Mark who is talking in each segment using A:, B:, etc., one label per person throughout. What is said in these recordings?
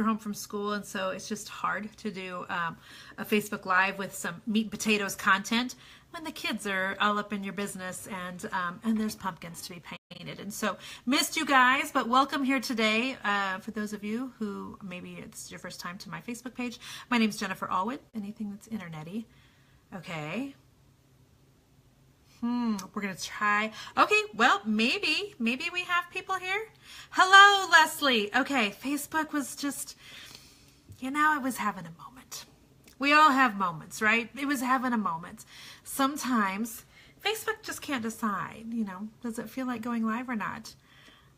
A: are home from school, and so it's just hard to do a Facebook Live with some meat and potatoes content when the kids are all up in your business and there's pumpkins to be painted. And so missed you guys, but welcome here today. For those of you who maybe it's your first time to my Facebook page, my name is Jennifer Allwood. Anything that's internet-y. Okay. We're going to try. Okay, well, maybe we have people here. Hello, Leslie. Okay, Facebook was just, I was having a moment. We all have moments, right? It was having a moment. Sometimes Facebook just can't decide, does it feel like going live or not?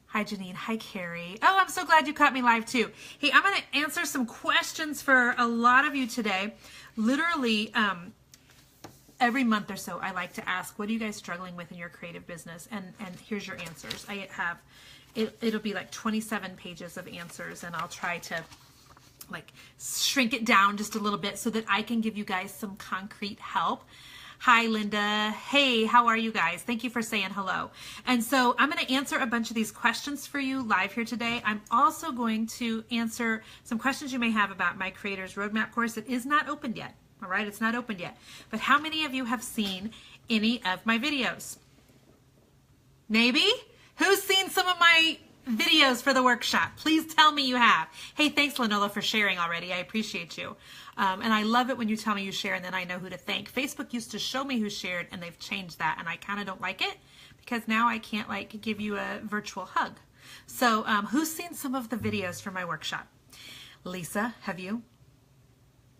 A: Hi, Janine. Hi, Carrie. Oh, I'm so glad you caught me live too. Hey, I'm going to answer some questions for a lot of you today. Literally, every month or so, I like to ask, what are you guys struggling with in your creative business? And here's your answers. I have, it'll be like 27 pages of answers, and I'll try to like shrink it down just a little bit so that I can give you guys some concrete help. Hi, Linda. Hey, how are you guys? Thank you for saying hello. And so I'm going to answer a bunch of these questions for you live here today. I'm also going to answer some questions you may have about my Creators Roadmap course. It is not opened yet. All right, it's not opened yet. But how many of you have seen any of my videos? Maybe? Who's seen some of my videos for the workshop? Please tell me you have. Hey, thanks, Lenola, for sharing already. I appreciate you. And I love it when you tell me you share and then I know who to thank. Facebook used to show me who shared, and they've changed that, and I kind of don't like it because now I can't like give you a virtual hug. So who's seen some of the videos for my workshop? Lisa, have you?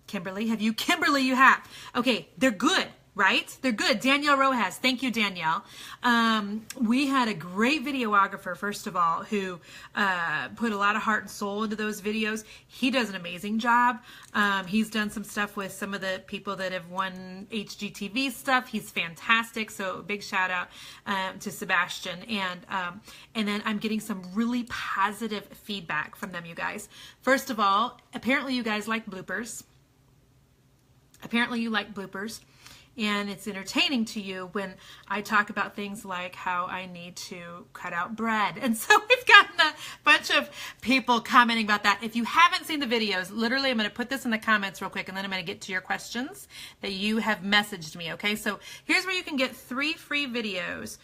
A: Kimberly, have you? Kimberly, you have. Okay, they're good, right? They're good. Danielle Rojas, thank you, Danielle. We had a great videographer, first of all, who put a lot of heart and soul into those videos. He does an amazing job. He's done some stuff with some of the people that have won HGTV stuff. He's fantastic. So big shout out to Sebastian. And then I'm getting some really positive feedback from them, you guys. First of all, apparently you guys like bloopers. Apparently you like bloopers, and it's entertaining to you when I talk about things like how I need to cut out bread. And so we've gotten a bunch of people commenting about that. If you haven't seen the videos, literally I'm going to put this in the comments real quick, and then I'm going to get to your questions that you have messaged me, okay? So here's where you can get 3 free videos,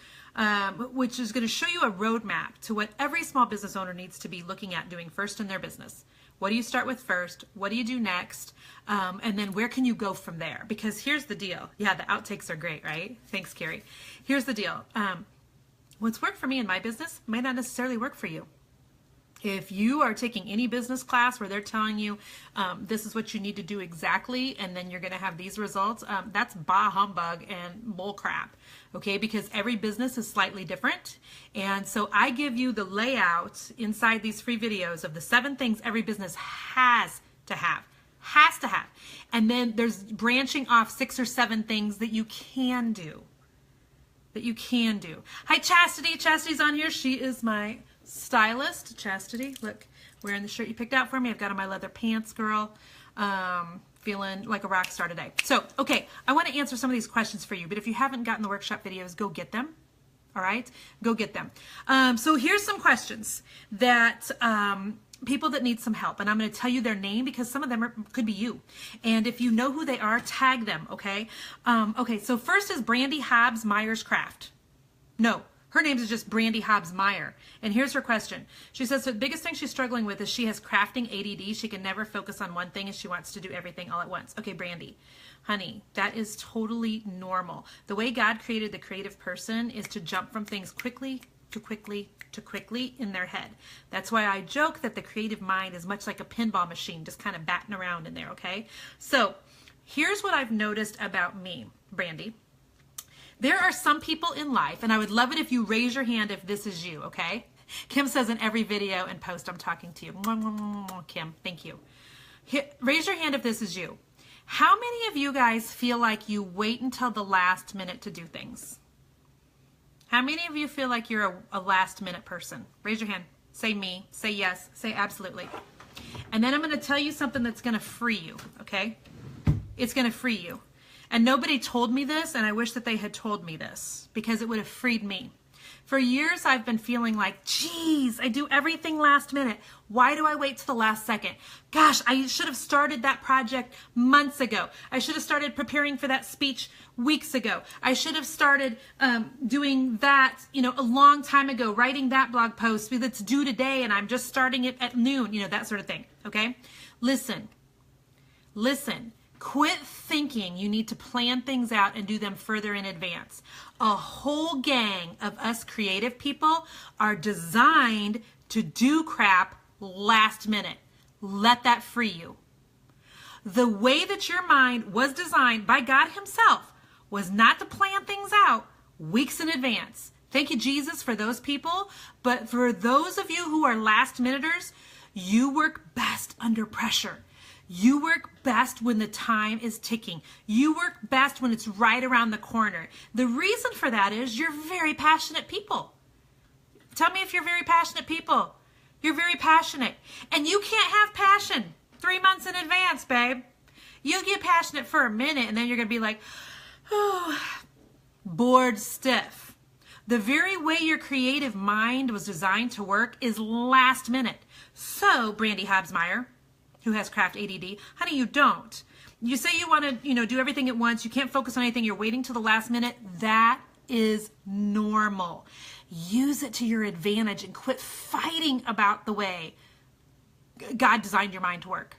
A: which is going to show you a roadmap to what every small business owner needs to be looking at doing first in their business. What do you start with first? What do you do next? And then where can you go from there? Because here's the deal. Yeah, the outtakes are great, right? Thanks, Carrie. Here's the deal. What's worked for me in my business might not necessarily work for you. If you are taking any business class where they're telling you this is what you need to do exactly, and then you're going to have these results, that's bah humbug and bull crap, okay? Because every business is slightly different. And so I give you the layout inside these free videos of the 7 things every business has to have. And then there's branching off 6 or 7 things that you can do. Hi, Chastity. Chastity's on here. She is my stylist. Chastity, look, wearing the shirt you picked out for me. I've got on my leather pants, girl. Feeling like a rock star today. So, okay, I want to answer some of these questions for you, but if you haven't gotten the workshop videos, go get them. All right, go get them. So here's some questions that people that need some help, and I'm going to tell you their name because some of them could be you. And if you know who they are, tag them, okay? Okay, so first is Brandy Hobbs Myers Craft. No, her name is just Brandy Hobbs Meyer. And here's her question. She says the biggest thing she's struggling with is she has crafting ADD. She can never focus on one thing and she wants to do everything all at once. Okay, Brandy, honey, that is totally normal. The way God created the creative person is to jump from things quickly to quickly to quickly in their head. That's why I joke that the creative mind is much like a pinball machine, just kind of batting around in there, okay? So here's what I've noticed about me, Brandy. There are some people in life, and I would love it if you raise your hand if this is you, okay? Kim says in every video and post, I'm talking to you. Kim, thank you. Raise your hand if this is you. How many of you guys feel like you wait until the last minute to do things? How many of you feel like you're a last minute person? Raise your hand. Say me. Say yes. Say absolutely. And then I'm going to tell you something that's going to free you, okay? It's going to free you. And nobody told me this, and I wish that they had told me this because it would have freed me. For years, I've been feeling like, geez, I do everything last minute. Why do I wait to the last second? Gosh, I should have started that project months ago. I should have started preparing for that speech weeks ago. I should have started doing that, a long time ago, writing that blog post that's due today and I'm just starting it at noon, that sort of thing, okay? Listen. Quit thinking you need to plan things out and do them further in advance. A whole gang of us creative people are designed to do crap last minute. Let that free you. The way that your mind was designed by God himself was not to plan things out weeks in advance. Thank you, Jesus, for those people. But for those of you who are last minuters, you work best under pressure. You work best when the time is ticking. You work best when it's right around the corner. The reason for that is you're very passionate people. Tell me if you're very passionate people. You're very passionate. And you can't have passion 3 months in advance, babe. You'll get passionate for a minute and then you're going to be like, oh, bored stiff. The very way your creative mind was designed to work is last minute. So, Brandy Hobbsmeyer, who has craft ADD, honey, you don't. You say you want to, do everything at once. You can't focus on anything. You're waiting till the last minute. That is normal. Use it to your advantage and quit fighting about the way God designed your mind to work.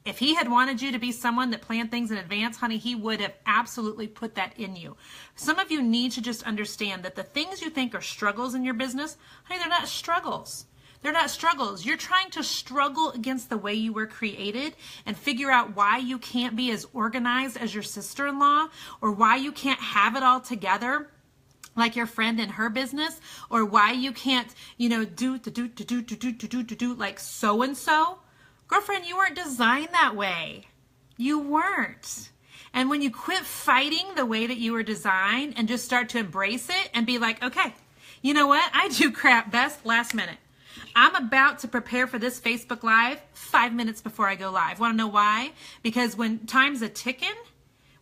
A: If he had wanted you to be someone that planned things in advance, honey, he would have absolutely put that in you. Some of you need to just understand that the things you think are struggles in your business, honey, they're not struggles. They're not struggles. You're trying to struggle against the way you were created and figure out why you can't be as organized as your sister-in-law, or why you can't have it all together like your friend in her business, or why you can't, do like so-and-so. Girlfriend, you weren't designed that way. You weren't. And when you quit fighting the way that you were designed and just start to embrace it and be like, okay, you know what? I do crap best last minute. I'm about to prepare for this Facebook Live 5 minutes before I go live. Want to know why? Because when time's a ticking,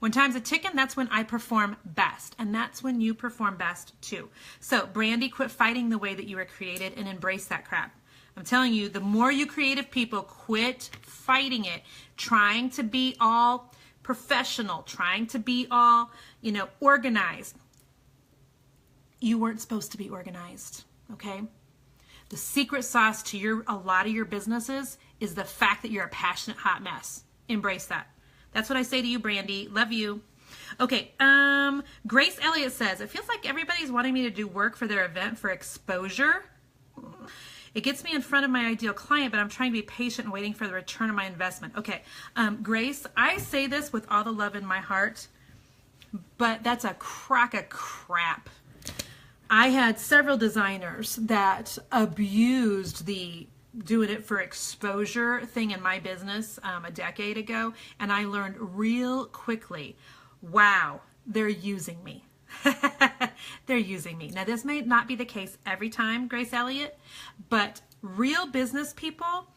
A: that's when I perform best. And that's when you perform best too. So, Brandy, quit fighting the way that you were created and embrace that crap. I'm telling you, the more you creative people quit fighting it, trying to be all professional, trying to be all, organized. You weren't supposed to be organized, okay? The secret sauce to a lot of your businesses is the fact that you're a passionate hot mess. Embrace that. That's what I say to you, Brandy. Love you. Okay, Grace Elliott says, it feels like everybody's wanting me to do work for their event for exposure. It gets me in front of my ideal client, but I'm trying to be patient and waiting for the return of my investment. Okay, Grace, I say this with all the love in my heart, but that's a crock of crap. I had several designers that abused the doing it for exposure thing in my business a decade ago, and I learned real quickly, wow, they're using me. They're using me. Now, this may not be the case every time, Grace Elliott, but real business people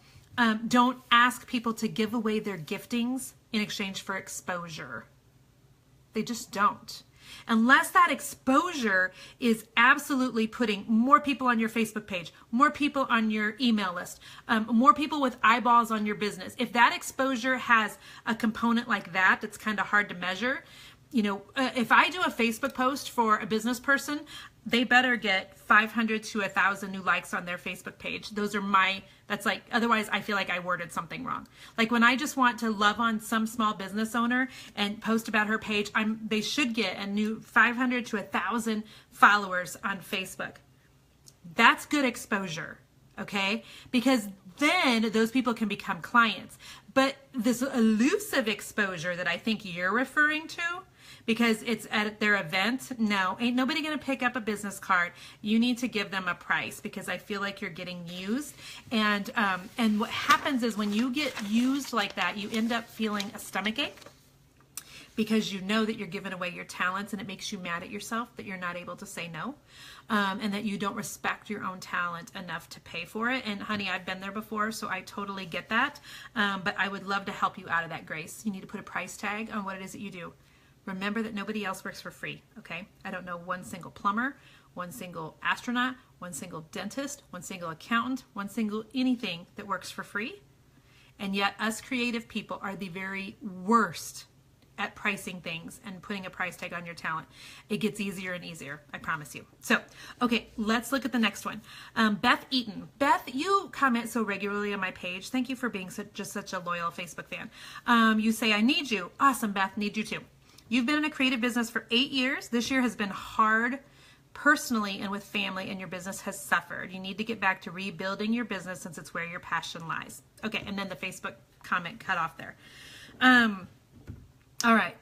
A: don't ask people to give away their giftings in exchange for exposure. They just don't. Unless that exposure is absolutely putting more people on your Facebook page, more people on your email list, more people with eyeballs on your business. If that exposure has a component like that, that's kind of hard to measure. If I do a Facebook post for a business person, they better get 500 to 1,000 new likes on their Facebook page. Otherwise I feel like I worded something wrong. Like when I just want to love on some small business owner and post about her page, they should get a new 500 to 1,000 followers on Facebook. That's good exposure, okay? Because then those people can become clients. But this elusive exposure that I think you're referring to, because it's at their event, no, ain't nobody going to pick up a business card. You need to give them a price, because I feel like you're getting used. And what happens is when you get used like that, you end up feeling a stomachache, because you know that you're giving away your talents, and it makes you mad at yourself that you're not able to say no, and that you don't respect your own talent enough to pay for it. And honey, I've been there before, so I totally get that. But I would love to help you out of that, Grace. You need to put a price tag on what it is that you do. Remember that nobody else works for free, okay? I don't know one single plumber, one single astronaut, one single dentist, one single accountant, one single anything that works for free. And yet us creative people are the very worst at pricing things and putting a price tag on your talent. It gets easier and easier, I promise you. So, okay, let's look at the next one. Beth Eaton. Beth, you comment so regularly on my page. Thank you for being just such a loyal Facebook fan. You say, I need you. Awesome, Beth, need you too. You've been in a creative business for 8 years. This year has been hard personally and with family, and your business has suffered. You need to get back to rebuilding your business since it's where your passion lies. Okay, and then the Facebook comment cut off there. All right.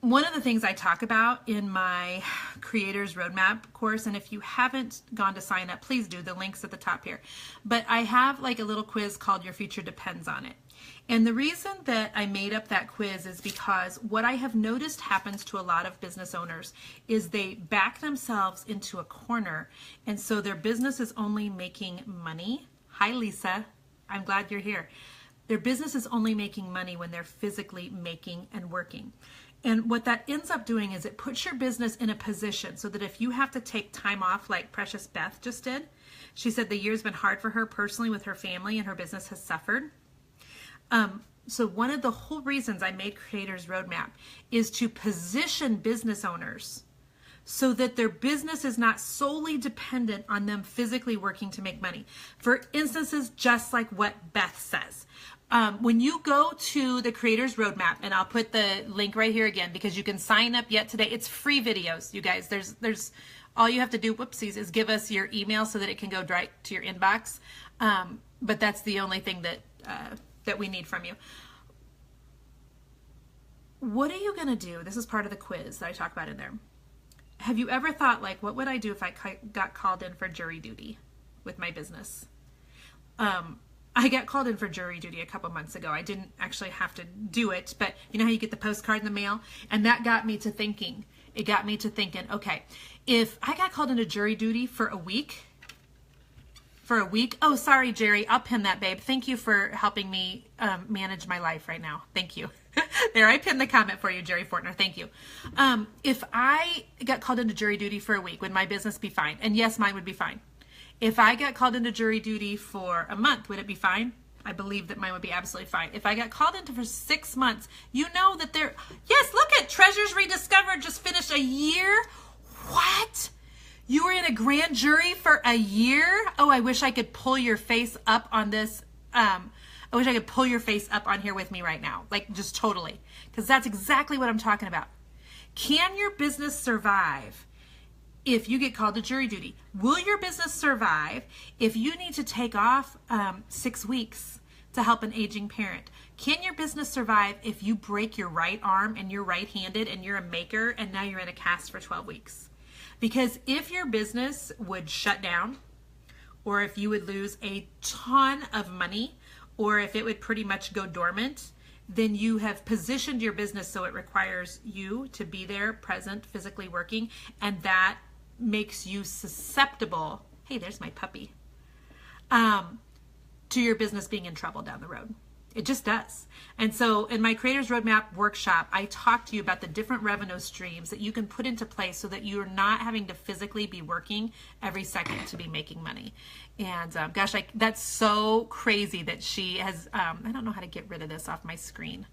A: One of the things I talk about in my Creators Roadmap course, and if you haven't gone to sign up, please do. The link's at the top here. But I have like a little quiz called Your Future Depends on It. And the reason that I made up that quiz is because what I have noticed happens to a lot of business owners is they back themselves into a corner, and so their business is only making money. Hi, Lisa. I'm glad you're here. Their business is only making money when they're physically making and working. And what that ends up doing is it puts your business in a position so that if you have to take time off like Precious Beth just did, she said the year's been hard for her personally with her family and her business has suffered. So one of the whole reasons I made Creators Roadmap is to position business owners so that their business is not solely dependent on them physically working to make money. For instances, just like what Beth says. When you go to the Creators Roadmap, and I'll put the link right here again because you can sign up yet today. It's free videos, you guys. There's all you have to do, whoopsies, is give us your email so that it can go right to your inbox. But that's the only thing that we need from you. What are you going to do? This is part of the quiz that I talk about in there. Have you ever thought, like, what would I do if I got called in for jury duty with my business? I got called in for jury duty a couple months ago. I didn't actually have to do it, but you know how you get the postcard in the mail? And that got me to thinking. It got me to thinking, okay, if I got called into jury duty for a week, oh, sorry, Jerry, I'll pin that, babe. Thank you for helping me manage my life right now. Thank you. There, I pinned the comment for you, Jerry Fortner. Thank you. If I got called into jury duty for a week, would my business be fine? And yes, mine would be fine. If I got called into jury duty for a month, would it be fine? I believe that mine would be absolutely fine. If I got called into for 6 months, you know that yes, look at Treasures Rediscovered just finished a year. What? You were in a grand jury for a year? Oh, I wish I could pull your face up on this. I wish I could pull your face up on here with me right now. Like, just totally. Because that's exactly what I'm talking about. Can your business survive if you get called to jury duty? Will your business survive if you need to take off 6 weeks to help an aging parent? Can your business survive if you break your right arm and you're right-handed and you're a maker and now you're in a cast for 12 weeks? Because if your business would shut down, or if you would lose a ton of money, or if it would pretty much go dormant, then you have positioned your business so it requires you to be there, present, physically working, and that makes you susceptible, hey, there's my puppy, to your business being in trouble down the road. It just does. And so in my Creators Roadmap workshop, I talk to you about the different revenue streams that you can put into place so that you're not having to physically be working every second to be making money. And gosh, that's so crazy that she has, I don't know how to get rid of this off my screen.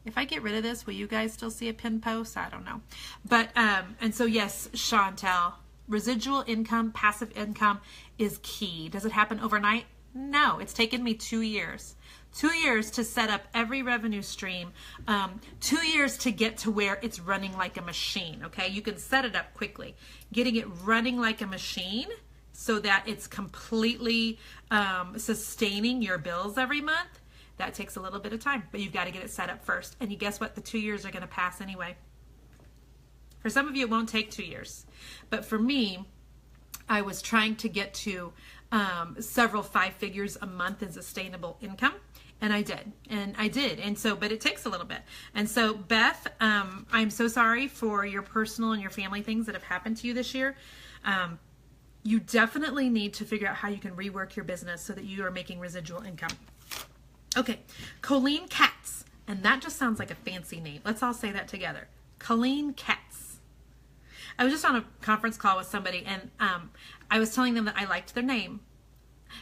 A: If I get rid of this, will you guys still see a pinned post? I don't know. But, and so yes, Chantel, residual income, passive income is key. Does it happen overnight? No, it's taken me 2 years. 2 years to set up every revenue stream, 2 years to get to where it's running like a machine, okay? You can set it up quickly. Getting it running like a machine so that it's completely sustaining your bills every month, that takes a little bit of time, but you've got to get it set up first. And you guess what? The 2 years are going to pass anyway. For some of you, it won't take 2 years. But for me, I was trying to get to several 5 figures a month in sustainable income. And I did. And so, but it takes a little bit. And so, Beth, I'm so sorry for your personal and your family things that have happened to you this year. You definitely need to figure out how you can rework your business so that you are making residual income. Okay, Colleen Katz. And that just sounds like a fancy name. Let's all say that together. Colleen Katz. I was just on a conference call with somebody, and I was telling them that I liked their name.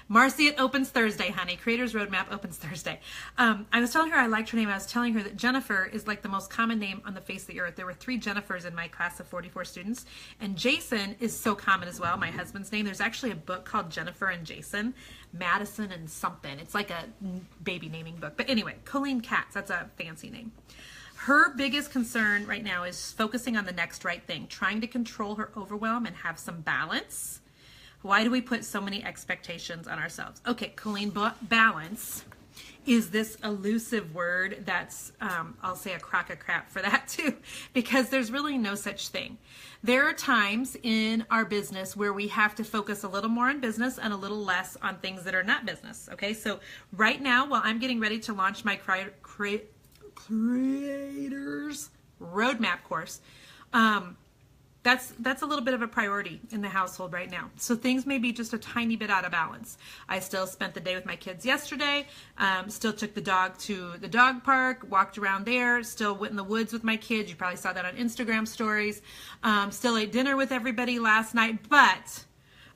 A: Marcy, it opens Thursday, honey. Creators Roadmap opens Thursday. I was telling her I liked her name. I was telling her that Jennifer is like the most common name on the face of the earth. There were 3 Jennifers in my class of 44 students, and Jason is so common as well, my husband's name. There's actually a book called Jennifer and Jason, Madison and something. It's like a baby naming book. But anyway, Colleen Katz, that's a fancy name. Her biggest concern right now is focusing on the next right thing, trying to control her overwhelm and have some balance. Why do we put so many expectations on ourselves? Okay, Colleen, balance is this elusive word that's, I'll say a crock of crap for that too, because there's really no such thing. There are times in our business where we have to focus a little more on business and a little less on things that are not business. Okay, so right now, while I'm getting ready to launch my Creators Roadmap course, that's a little bit of a priority in the household right now. So things may be just a tiny bit out of balance. I still spent the day with my kids yesterday, still took the dog to the dog park, walked around there, still went in the woods with my kids. You probably saw that on Instagram stories. Still ate dinner with everybody last night, but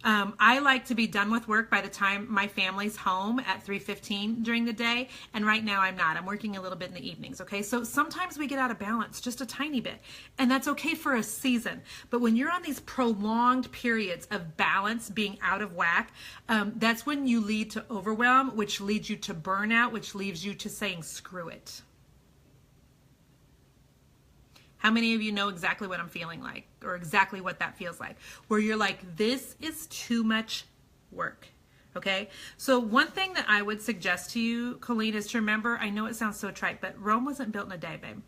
A: I like to be done with work by the time my family's home at 3:15 during the day, and right now I'm not. I'm working a little bit in the evenings, okay? So sometimes we get out of balance, just a tiny bit, and that's okay for a season. But when you're on these prolonged periods of balance being out of whack, that's when you lead to overwhelm, which leads you to burnout, which leaves you to saying, screw it. How many of you know exactly what I'm feeling like, or exactly what that feels like, where you're like, this is too much work, okay? So one thing that I would suggest to you, Colleen, is to remember, I know it sounds so trite, but Rome wasn't built in a day, babe.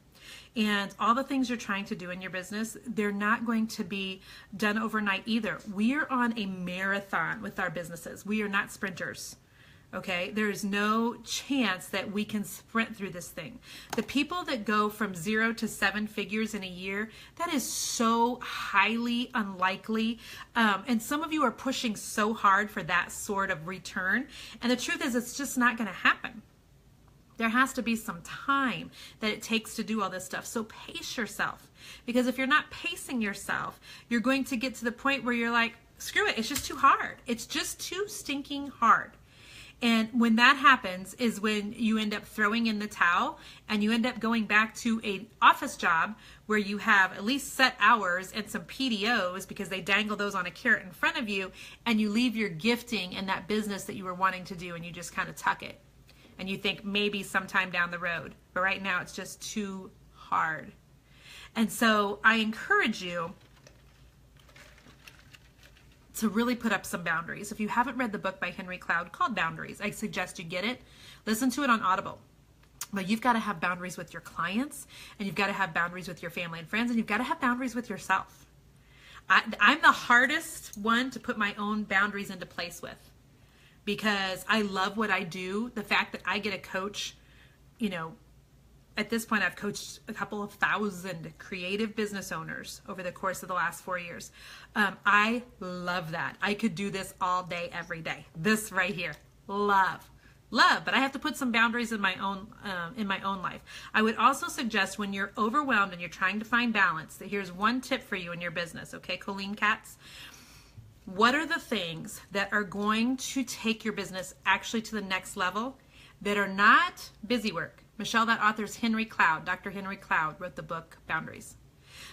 A: And all the things you're trying to do in your business, they're not going to be done overnight either. We are on a marathon with our businesses. We are not sprinters. Okay, there's no chance that we can sprint through this thing. The people that go from 0 to 7 figures in a year, that is so highly unlikely. And some of you are pushing so hard for that sort of return. And the truth is, it's just not going to happen. There has to be some time that it takes to do all this stuff. So pace yourself. Because if you're not pacing yourself, you're going to get to the point where you're like, screw it, it's just too hard. It's just too stinking hard. And when that happens is when you end up throwing in the towel and you end up going back to an office job where you have at least set hours and some PDOs because they dangle those on a carrot in front of you, and you leave your gifting and that business that you were wanting to do and you just kind of tuck it. And you think maybe sometime down the road, but right now it's just too hard. And so I encourage you to really put up some boundaries. If you haven't read the book by Henry Cloud called Boundaries, I suggest you get it. Listen to it on Audible. But you've got to have boundaries with your clients, and you've got to have boundaries with your family and friends, and you've got to have boundaries with yourself. I'm the hardest one to put my own boundaries into place with, because I love what I do. The fact that I get to coach, you know, at this point, I've coached a couple of thousand creative business owners over the course of the last 4 years. I love that. I could do this all day, every day. This right here, love. But I have to put some boundaries in my own life. I would also suggest when you're overwhelmed and you're trying to find balance, that here's one tip for you in your business. Okay, Colleen Katz. What are the things that are going to take your business actually to the next level that are not busy work? Michelle, that author's Henry Cloud. Dr. Henry Cloud wrote the book Boundaries.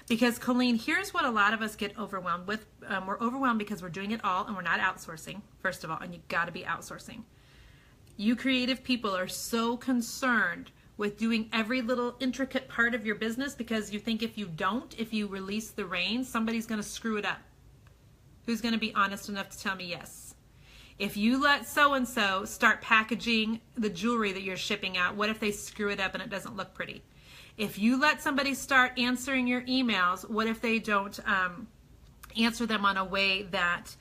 A: Because, Colleen, here's what a lot of us get overwhelmed with. We're overwhelmed because we're doing it all and we're not outsourcing, first of all, and you got to be outsourcing. You creative people are so concerned with doing every little intricate part of your business because you think if you release the reins, somebody's going to screw it up. Who's going to be honest enough to tell me yes? If you let so-and-so start packaging the jewelry that you're shipping out, what if they screw it up and it doesn't look pretty? If you let somebody start answering your emails, what if they don't answer them on a way that,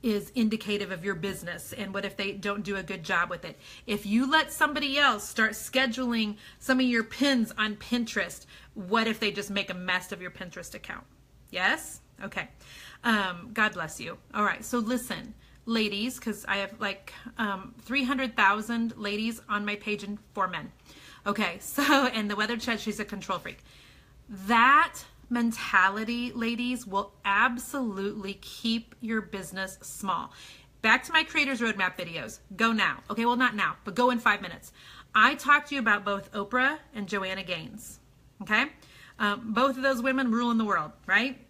A: is indicative of your business? And what if they don't do a good job with it? If you let somebody else start scheduling some of your pins on Pinterest, what if they just make a mess of your Pinterest account? Yes? Okay. God bless you. All right. So listen, ladies, because I have like 300,000 ladies on my page and 4 men. Okay. So, and the weather said she's a control freak. That mentality, ladies, will absolutely keep your business small. Back to my Creators Roadmap videos. Go now. Okay, well, not now, but go in 5 minutes. I talked to you about both Oprah and Joanna Gaines. Okay? Both of those women ruling the world, right?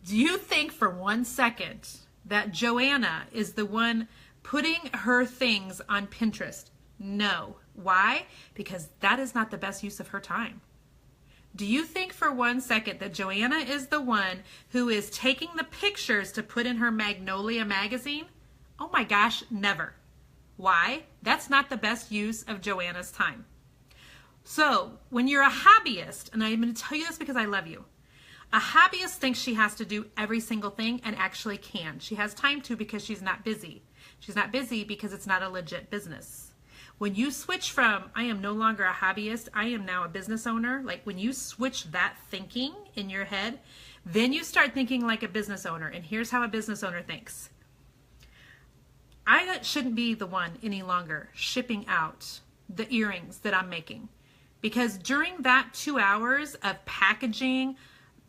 A: Do you think for 1 second that Joanna is the one putting her things on Pinterest? No. Why? Because that is not the best use of her time. Do you think for 1 second that Joanna is the one who is taking the pictures to put in her Magnolia magazine? Oh my gosh, never. Why? That's not the best use of Joanna's time. So when you're a hobbyist, and I'm going to tell you this because I love you, a hobbyist thinks she has to do every single thing and actually can. She has time to because she's not busy. She's not busy because it's not a legit business. When you switch from, I am no longer a hobbyist, I am now a business owner, like when you switch that thinking in your head, then you start thinking like a business owner. And here's how a business owner thinks. I shouldn't be the one any longer shipping out the earrings that I'm making. Because during that 2 hours of packaging,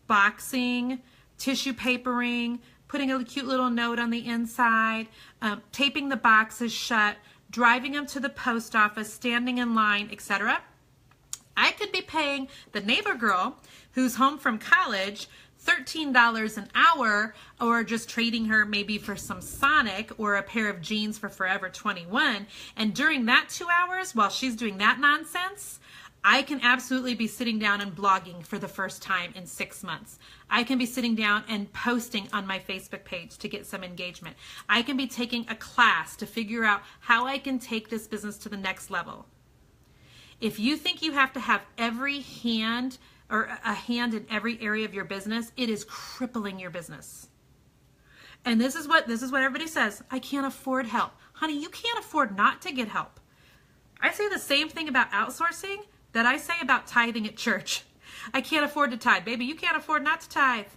A: boxing, tissue papering, putting a cute little note on the inside, taping the boxes shut, driving them to the post office, standing in line, etc., I could be paying the neighbor girl who's home from college $13 an hour, or just trading her maybe for some Sonic or a pair of jeans for Forever 21. And during that 2 hours, while she's doing that nonsense, I can absolutely be sitting down and blogging for the first time in 6 months. I can be sitting down and posting on my Facebook page to get some engagement. I can be taking a class to figure out how I can take this business to the next level. If you think you have to have every hand or a hand in every area of your business, it is crippling your business. And this is what everybody says. I can't afford help. Honey, you can't afford not to get help. I say the same thing about outsourcing that I say about tithing at church. I can't afford to tithe. Baby, you can't afford not to tithe.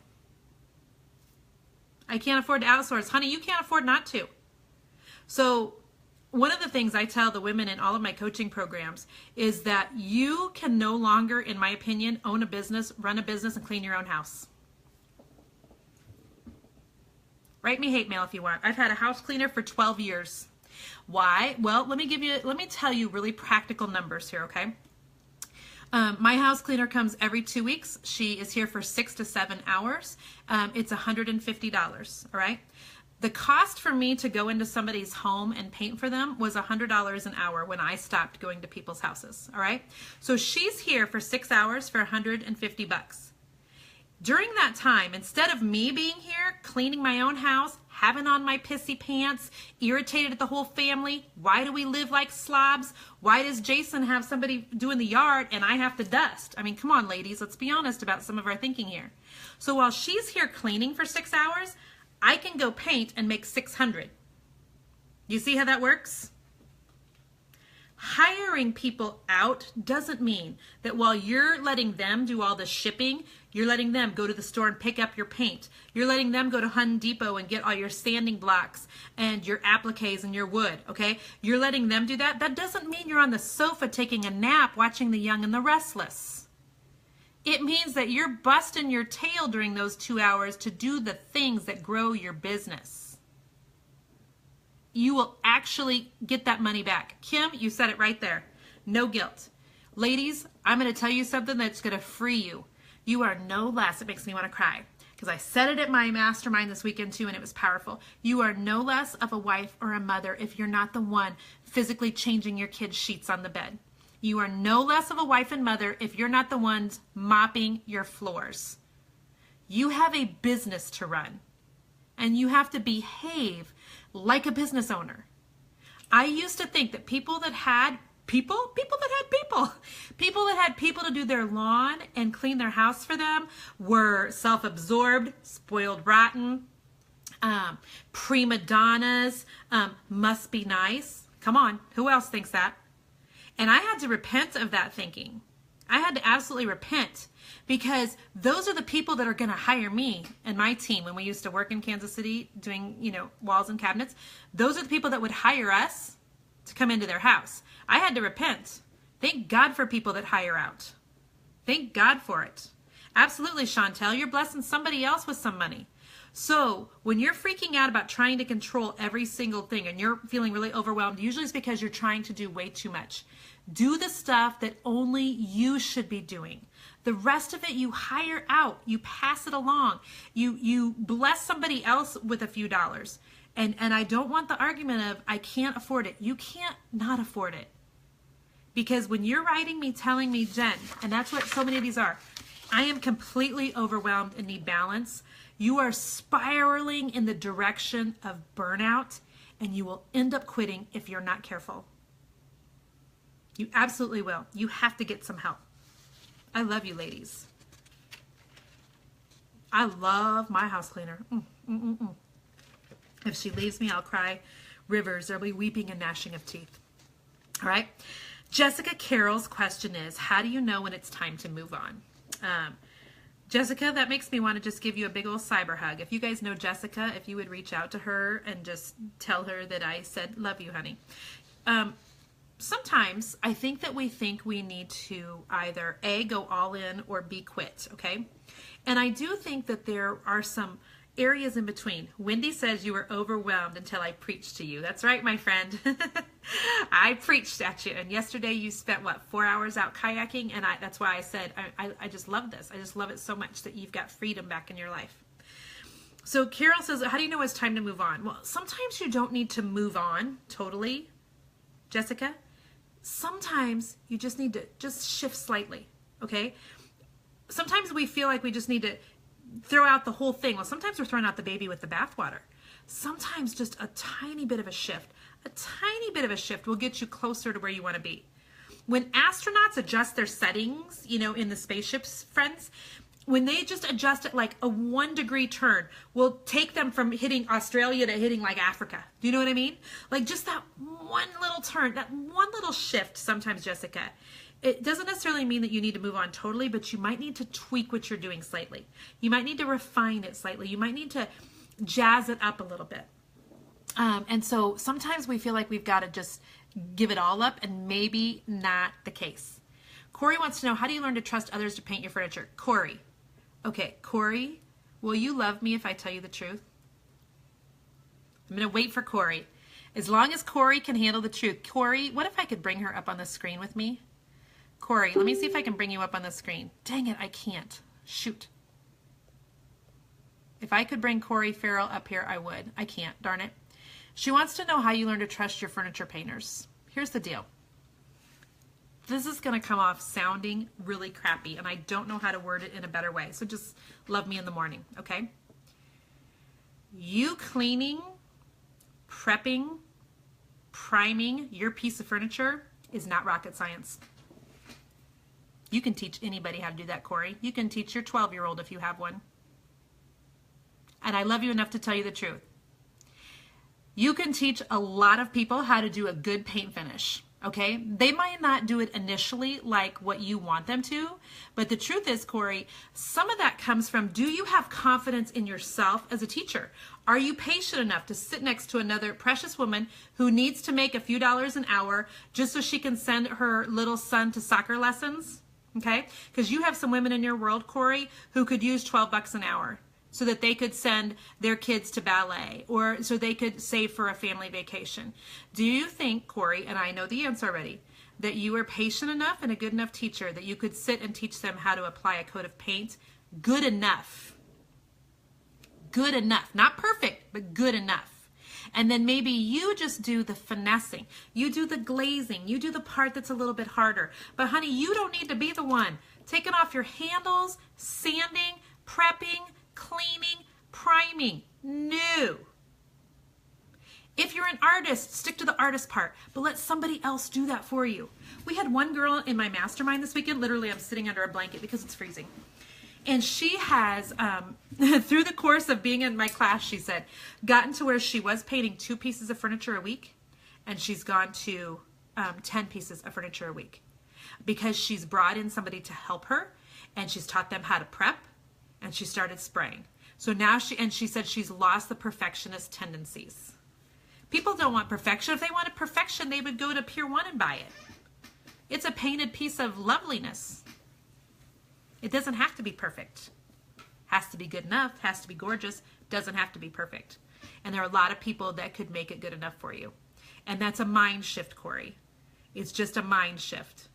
A: I can't afford to outsource. Honey, you can't afford not to. So one of the things I tell the women in all of my coaching programs is that you can no longer, in my opinion, own a business, run a business, and clean your own house. Write me hate mail if you want. I've had a house cleaner for 12 years. Why? Well, let me tell you really practical numbers here, okay? My house cleaner comes every 2 weeks. She is here for 6 to 7 hours. It's $150, all right? The cost for me to go into somebody's home and paint for them was $100 an hour when I stopped going to people's houses, all right? So she's here for 6 hours for $150. During that time, instead of me being here, cleaning my own house, having on my pissy pants, irritated at the whole family, why do we live like slobs? Why does Jason have somebody doing the yard and I have to dust? I mean, come on, ladies, let's be honest about some of our thinking here. So while she's here cleaning for 6 hours, I can go paint and make $600. You see how that works? Hiring people out doesn't mean that while you're letting them do all the shipping, you're letting them go to the store and pick up your paint. You're letting them go to Home Depot and get all your sanding blocks and your appliques and your wood, okay? You're letting them do that. That doesn't mean you're on the sofa taking a nap watching The Young and the Restless. It means that you're busting your tail during those 2 hours to do the things that grow your business. You will actually get that money back. Kim, you said it right there. No guilt. Ladies, I'm going to tell you something that's going to free you. You are no less, it makes me want to cry, because I said it at my mastermind this weekend too, and it was powerful. You are no less of a wife or a mother if you're not the one physically changing your kids' sheets on the bed. You are no less of a wife and mother if you're not the ones mopping your floors. You have a business to run, and you have to behave like a business owner. I used to think that people that had people to do their lawn and clean their house for them were self-absorbed, spoiled rotten, prima donnas, must be nice. Come on, who else thinks that? And I had to repent of that thinking. I had to absolutely repent, because those are the people that are going to hire me and my team when we used to work in Kansas City doing, walls and cabinets. Those are the people that would hire us to come into their house. I had to repent. Thank God for people that hire out. Thank God for it. Absolutely, Chantel. You're blessing somebody else with some money. So when you're freaking out about trying to control every single thing and you're feeling really overwhelmed, usually it's because you're trying to do way too much. Do the stuff that only you should be doing. The rest of it you hire out, you pass it along, you bless somebody else with a few dollars. And I don't want the argument of I can't afford it. You can't not afford it. Because when you're writing me, telling me, Jen, and that's what so many of these are, I am completely overwhelmed and need balance. You are spiraling in the direction of burnout, and you will end up quitting if you're not careful. You absolutely will. You have to get some help. I love you, ladies. I love my house cleaner. If she leaves me, I'll cry rivers. There'll be weeping and gnashing of teeth. All right. Jessica Carroll's question is, how do you know when it's time to move on? Jessica, that makes me want to just give you a big old cyber hug. If you guys know Jessica, if you would reach out to her and just tell her that I said, love you, honey. Sometimes I think that we think we need to either A, go all in, or B, quit, okay? And I do think that there are some areas in between. Wendy says you were overwhelmed until I preached to you. That's right, my friend. I preached at you. And yesterday you spent, 4 hours out kayaking? And that's why I said, I just love this. I just love it so much that you've got freedom back in your life. So Carol says, how do you know it's time to move on? Well, sometimes you don't need to move on totally, Jessica. Sometimes you just need to just shift slightly, okay? Sometimes we feel like we just need to throw out the whole thing. Well, sometimes we're throwing out the baby with the bathwater. Sometimes just a tiny bit of a shift will get you closer to where you want to be. When astronauts adjust their settings, in the spaceships, friends, when they just adjust it like a 1 degree turn, will take them from hitting Australia to hitting like Africa. Do you know what I mean? Like just that one little turn, that one little shift sometimes, Jessica. It doesn't necessarily mean that you need to move on totally, but you might need to tweak what you're doing slightly. You might need to refine it slightly. You might need to jazz it up a little bit. And so sometimes we feel like we've got to just give it all up, and maybe not the case. Corey wants to know, how do you learn to trust others to paint your furniture? Corey. Okay, Corey, will you love me if I tell you the truth? I'm going to wait for Corey. As long as Corey can handle the truth. Corey, what if I could bring her up on the screen with me? Corey, let me see if I can bring you up on the screen. Dang it, I can't. Shoot. If I could bring Corey Farrell up here, I would. I can't, darn it. She wants to know how you learn to trust your furniture painters. Here's the deal. This is going to come off sounding really crappy, and I don't know how to word it in a better way. So just love me in the morning, okay? You cleaning, prepping, priming your piece of furniture is not rocket science. You can teach anybody how to do that, Corey. You can teach your 12-year-old if you have one. And I love you enough to tell you the truth. You can teach a lot of people how to do a good paint finish, okay? They might not do it initially like what you want them to, but the truth is, Corey, some of that comes from, do you have confidence in yourself as a teacher? Are you patient enough to sit next to another precious woman who needs to make a few dollars an hour just so she can send her little son to soccer lessons? Okay? Because you have some women in your world, Corey, who could use $12 an hour so that they could send their kids to ballet or so they could save for a family vacation. Do you think, Corey, and I know the answer already, that you are patient enough and a good enough teacher that you could sit and teach them how to apply a coat of paint? Good enough. Good enough. Not perfect, but good enough. And then maybe you just do the finessing. You do the glazing. You do the part that's a little bit harder. But honey, you don't need to be the one taking off your handles, sanding, prepping, cleaning, priming. No. If you're an artist, stick to the artist part, but let somebody else do that for you. We had one girl in my mastermind this weekend. Literally, I'm sitting under a blanket because it's freezing. And she has, through the course of being in my class, she said, gotten to where she was painting 2 pieces of furniture a week, and she's gone to 10 pieces of furniture a week because she's brought in somebody to help her, and she's taught them how to prep, and she started spraying. So now she said she's lost the perfectionist tendencies. People don't want perfection. If they wanted perfection, they would go to Pier 1 and buy it. It's a painted piece of loveliness. It doesn't have to be perfect. Has to be good enough, has to be gorgeous, doesn't have to be perfect. And there are a lot of people that could make it good enough for you. And that's a mind shift, Corey. It's just a mind shift.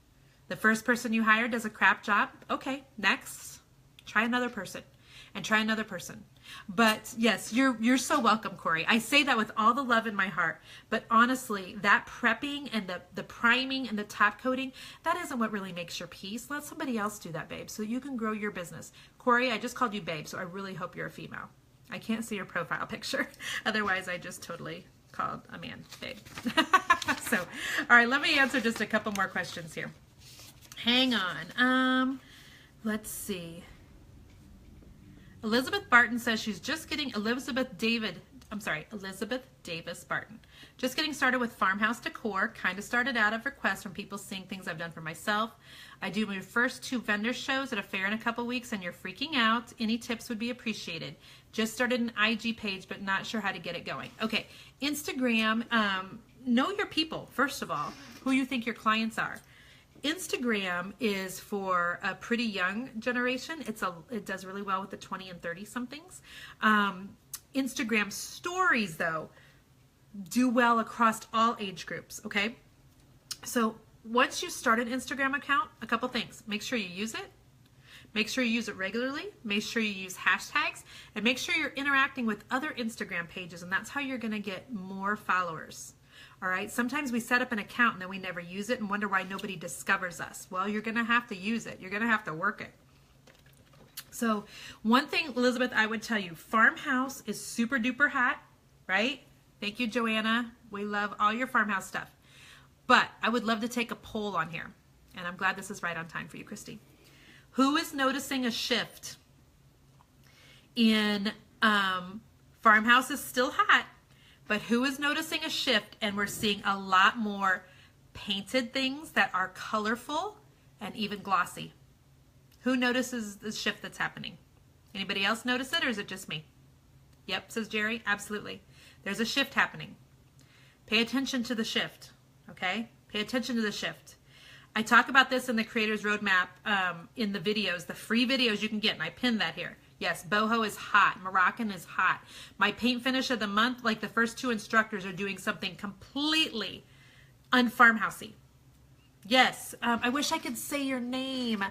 A: The first person you hire does a crap job. Okay, next. Try another person. And try another person. But yes, you're so welcome, Corey. I say that with all the love in my heart. But honestly, that prepping and the priming and the top coating, that isn't what really makes your piece. Let somebody else do that, babe, so you can grow your business. Corey, I just called you babe, so I really hope you're a female. I can't see your profile picture. Otherwise, I just totally called a man babe. So, all right, let me answer just a couple more questions here. Hang on. Let's see. Elizabeth Barton says she's just getting Elizabeth Davis Barton. Just getting started with farmhouse decor. Kind of started out of requests from people seeing things I've done for myself. I do my first 2 vendor shows at a fair in a couple weeks and you're freaking out. Any tips would be appreciated. Just started an IG page but not sure how to get it going. Okay, Instagram, know your people, first of all, who you think your clients are. Instagram is for a pretty young generation. It does really well with the 20 and 30 somethings. Instagram stories, though, do well across all age groups, okay? So once you start an Instagram account, a couple things. Make sure you use it. Make sure you use it regularly. Make sure you use hashtags. And make sure you're interacting with other Instagram pages, and that's how you're going to get more followers. All right, sometimes we set up an account and then we never use it and wonder why nobody discovers us. Well, you're going to have to use it. You're going to have to work it. So one thing, Elizabeth, I would tell you, farmhouse is super duper hot, right? Thank you, Joanna. We love all your farmhouse stuff. But I would love to take a poll on here. And I'm glad this is right on time for you, Christy. Who is noticing a shift in farmhouse is still hot, but who is noticing a shift and we're seeing a lot more painted things that are colorful and even glossy? Who notices the shift that's happening? Anybody else notice it or is it just me? Yep, says Jerry. Absolutely. There's a shift happening. Pay attention to the shift, okay? Pay attention to the shift. I talk about this in the Creator's Roadmap in the videos, the free videos you can get, and I pinned that here. Yes, boho is hot. Moroccan is hot. My paint finish of the month, like the first 2 instructors are doing something completely unfarmhousey. Yes, I wish I could say your name.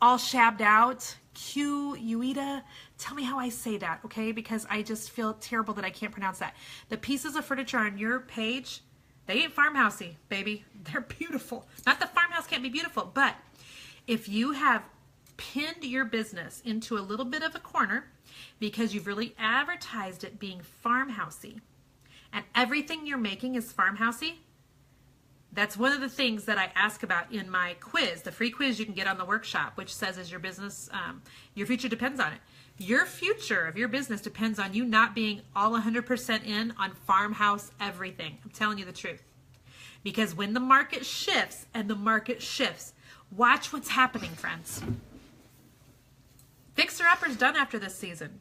A: All shabbed out. Q, Ueda. Tell me how I say that, okay? Because I just feel terrible that I can't pronounce that. The pieces of furniture on your page, they ain't farmhousey, baby. They're beautiful. Not that farmhouse can't be beautiful, but if you have pinned your business into a little bit of a corner because you've really advertised it being farmhousey and everything you're making is farmhousey, that's one of the things that I ask about in my quiz, the free quiz you can get on the workshop, which says is your business, your future depends on it. Your future of your business depends on you not being all 100% in on farmhouse everything. I'm telling you the truth. Because when the market shifts, and the market shifts, watch what's happening, friends. Fixer Upper's done after this season.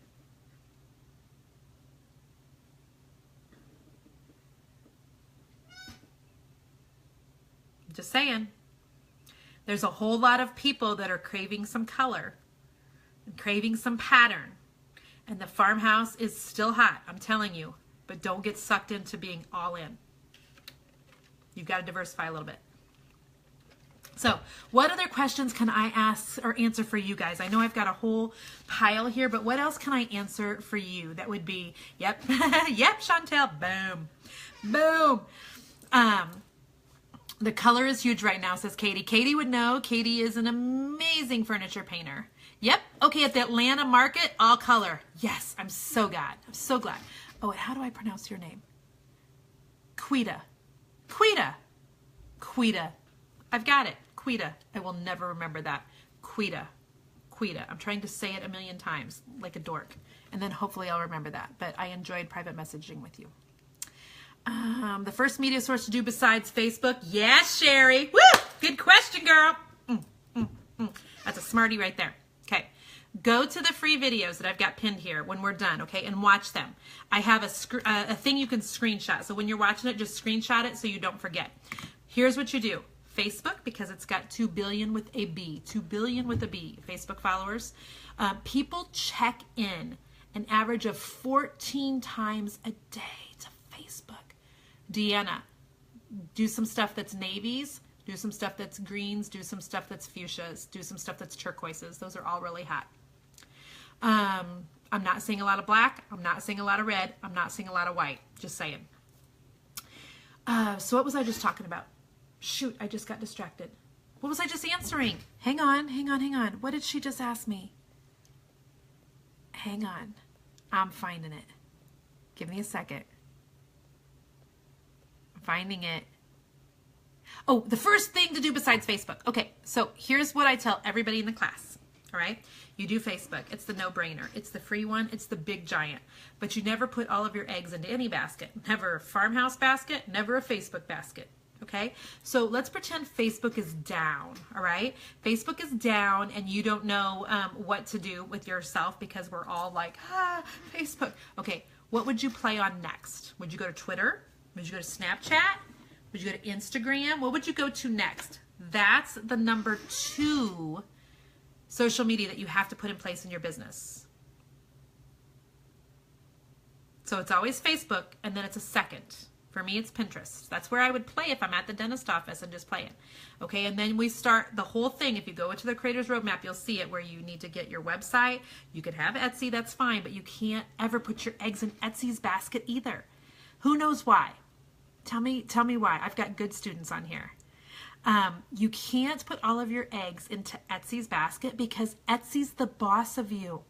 A: Just saying. There's a whole lot of people that are craving some color and craving some pattern. And the farmhouse is still hot, I'm telling you. But don't get sucked into being all in. You've got to diversify a little bit. So, what other questions can I ask or answer for you guys? I know I've got a whole pile here, but what else can I answer for you? That would be, yep, yep, Chantel, boom, boom. The color is huge right now, says Katie. Katie would know. Katie is an amazing furniture painter. Yep. Okay, at the Atlanta market, all color. Yes, I'm so glad. I'm so glad. Oh, and how do I pronounce your name? Quita. Quita. Quita. I've got it. Quita. I will never remember that. Quita. Quita. I'm trying to say it a million times like a dork. And then hopefully I'll remember that. But I enjoyed private messaging with you. The first media source to do besides Facebook? Yes, Sherry. Woo! Good question, girl. That's a smarty right there. Okay. Go to the free videos that I've got pinned here when we're done, okay, and watch them. I have a thing you can screenshot. So when you're watching it, just screenshot it so you don't forget. Here's what you do. Facebook, because it's got 2 billion with a B, 2 billion with a B, Facebook followers. People check in an average of 14 times a day to Facebook. Deanna, do some stuff that's navies, do some stuff that's greens, do some stuff that's fuchsias, do some stuff that's turquoises. Those are all really hot. I'm not seeing a lot of black. I'm not seeing a lot of red. I'm not seeing a lot of white. Just saying. So what was I just talking about? Shoot, I just got distracted. What was I just answering? Hang on. What did she just ask me? Hang on. I'm finding it. Give me a second. I'm finding it. Oh, the first thing to do besides Facebook. Okay, so here's what I tell everybody in the class. All right, you do Facebook. It's the no-brainer. It's the free one. It's the big giant. But you never put all of your eggs into any basket. Never a farmhouse basket, never a Facebook basket. Okay, so let's pretend Facebook is down. All right, Facebook is down and you don't know what to do with yourself because we're all like, Facebook. Okay, what would you play on next? Would you go to Twitter? Would you go to Snapchat? Would you go to Instagram? What would you go to next? That's the number 2 social media that you have to put in place in your business. So it's always Facebook, and then it's a second. For me, it's Pinterest. That's where I would play if I'm at the dentist office and just play it. Okay, and then we start the whole thing. If you go into the Creators Roadmap, you'll see it where you need to get your website. You could have Etsy, that's fine, but you can't ever put your eggs in Etsy's basket either. Who knows why? Tell me why. I've got good students on here. You can't put all of your eggs into Etsy's basket because Etsy's the boss of you.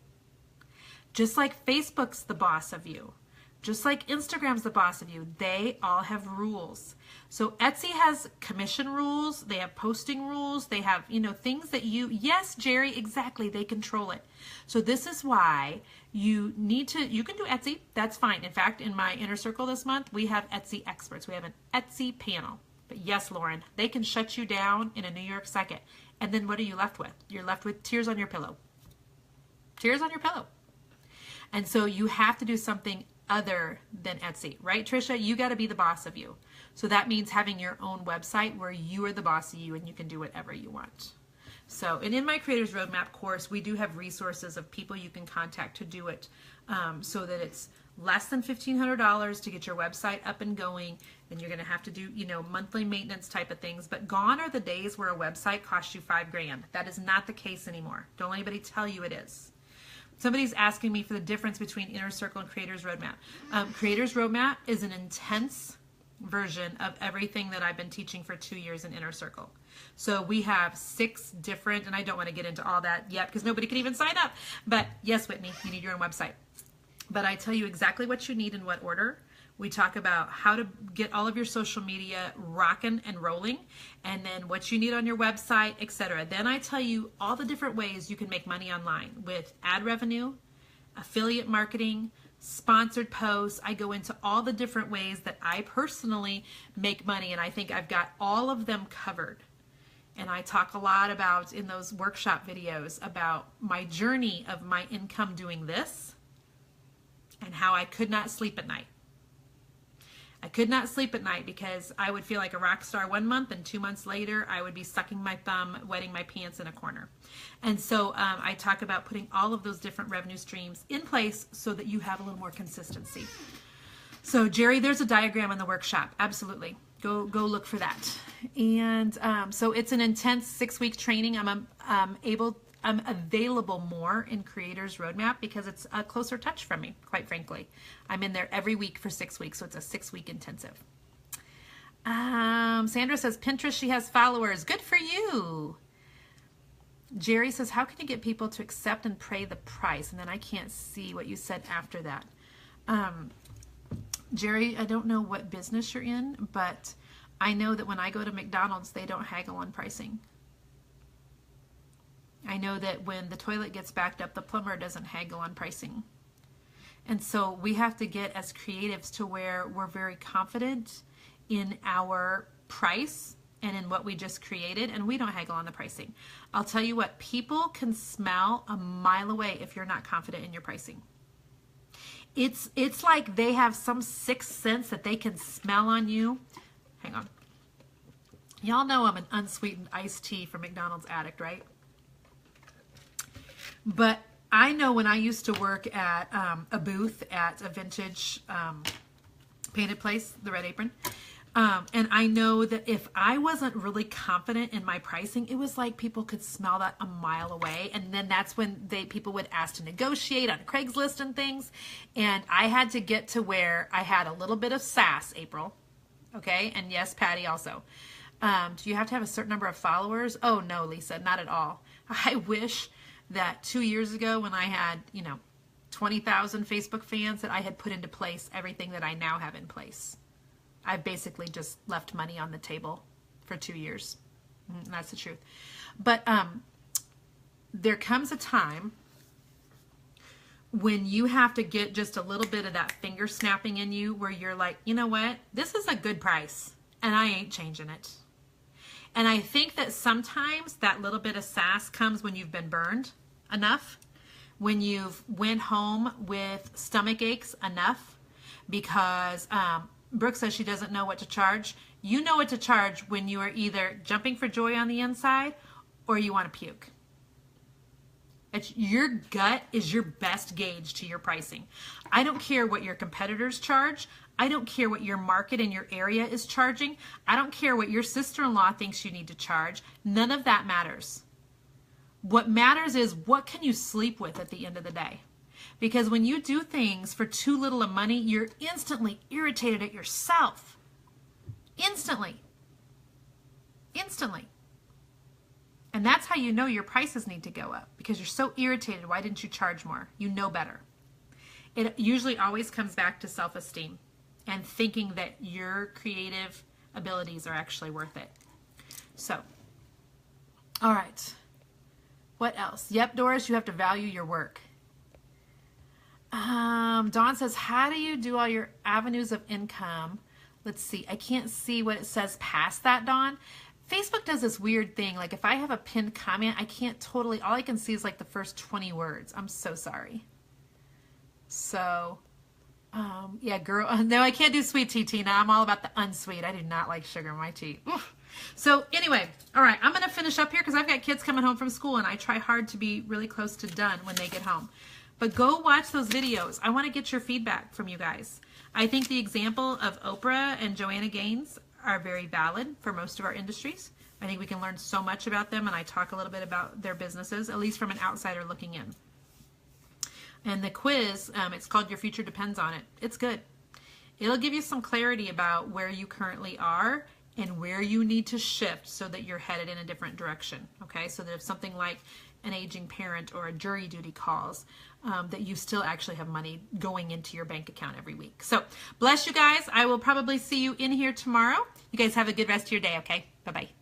A: Just like Facebook's the boss of you. Just like Instagram's the boss of you. They all have rules. So Etsy has commission rules. They have posting rules. They have, things that yes, Jerry, exactly. They control it. So this is why you can do Etsy. That's fine. In fact, in my inner circle this month, we have Etsy experts. We have an Etsy panel. But yes, Lauren, they can shut you down in a New York second. And then what are you left with? You're left with tears on your pillow. Tears on your pillow. And so you have to do something other than Etsy, right, Trisha? You got to be the boss of you. So that means having your own website where you are the boss of you and you can do whatever you want. So, and in my Creators Roadmap course, we do have resources of people you can contact to do it so that it's less than $1,500 to get your website up and going. Then you're going to have to do, monthly maintenance type of things. But gone are the days where a website costs you $5,000. That is not the case anymore. Don't let anybody tell you it is. Somebody's asking me for the difference between Inner Circle and Creators Roadmap. Creators Roadmap is an intense version of everything that I've been teaching for 2 years in Inner Circle. So we have 6 different, and I don't want to get into all that yet because nobody can even sign up. But yes, Whitney, you need your own website. But I tell you exactly what you need in what order. We talk about how to get all of your social media rocking and rolling, and then what you need on your website, etc. Then I tell you all the different ways you can make money online with ad revenue, affiliate marketing, sponsored posts. I go into all the different ways that I personally make money, and I think I've got all of them covered. And I talk a lot about in those workshop videos about my journey of my income doing this and how I could not sleep at night. I could not sleep at night because I would feel like a rock star 1 month, and 2 months later I would be sucking my thumb, wetting my pants in a corner. And so I talk about putting all of those different revenue streams in place so that you have a little more consistency. So Jerry, there's a diagram in the workshop. Absolutely. Go look for that. And so it's an intense 6-week training. I'm available more in Creators Roadmap because it's a closer touch from me, quite frankly. I'm in there every week for 6 weeks, so it's a 6-week intensive. Sandra says, Pinterest, she has followers. Good for you. Jerry says, how can you get people to accept and pay the price? And then I can't see what you said after that. Jerry, I don't know what business you're in, but I know that when I go to McDonald's, they don't haggle on pricing. I know that when the toilet gets backed up, the plumber doesn't haggle on pricing. And so we have to get as creatives to where we're very confident in our price and in what we just created, and we don't haggle on the pricing. I'll tell you what, people can smell a mile away if you're not confident in your pricing. It's like they have some sixth sense that they can smell on you. Hang on. Y'all know I'm an unsweetened iced tea from McDonald's addict, right? But I know when I used to work at a booth at a vintage painted place, the Red Apron, and I know that if I wasn't really confident in my pricing, it was like people could smell that a mile away. And then that's when people would ask to negotiate on Craigslist and things. And I had to get to where I had a little bit of sass, April. Okay. And yes, Patty also. Do you have to have a certain number of followers? Oh, no, Lisa, not at all. I wish that 2 years ago when I had, 20,000 Facebook fans, that I had put into place everything that I now have in place. I've basically just left money on the table for 2 years. That's the truth. But there comes a time when you have to get just a little bit of that finger snapping in you where you're like, you know what? This is a good price and I ain't changing it. And I think that sometimes that little bit of sass comes when you've been burned enough, when you've went home with stomach aches enough, because Brooke says she doesn't know what to charge. You know what to charge when you are either jumping for joy on the inside or you want to puke. Your gut is your best gauge to your pricing. I don't care what your competitors charge. I don't care what your market in your area is charging. I don't care what your sister-in-law thinks you need to charge. None of that matters. What matters is what can you sleep with at the end of the day. Because when you do things for too little of money, you're instantly irritated at yourself. Instantly. Instantly. And that's how you know your prices need to go up, because you're so irritated. Why didn't you charge more? You know better. It usually always comes back to self-esteem and thinking that your creative abilities are actually worth it. So, all right. What else? Yep, Doris, you have to value your work. Dawn says, how do you do all your avenues of income? Let's see. I can't see what it says past that, Dawn. Facebook does this weird thing. Like if I have a pinned comment, I can't totally, all I can see is like the first 20 words. I'm so sorry. So, yeah, girl. No, I can't do sweet tea, Tina. I'm all about the unsweet. I do not like sugar in my tea. Oof. So anyway, all right, I'm going to finish up here because I've got kids coming home from school and I try hard to be really close to done when they get home. But go watch those videos. I want to get your feedback from you guys. I think the example of Oprah and Joanna Gaines are very valid for most of our industries. I think we can learn so much about them, and I talk a little bit about their businesses, at least from an outsider looking in. And the quiz, it's called Your Future Depends on It. It's good. It'll give you some clarity about where you currently are and where you need to shift so that you're headed in a different direction, okay? So that if something like an aging parent or a jury duty calls, that you still actually have money going into your bank account every week. So bless you guys. I will probably see you in here tomorrow. You guys have a good rest of your day, okay? Bye-bye.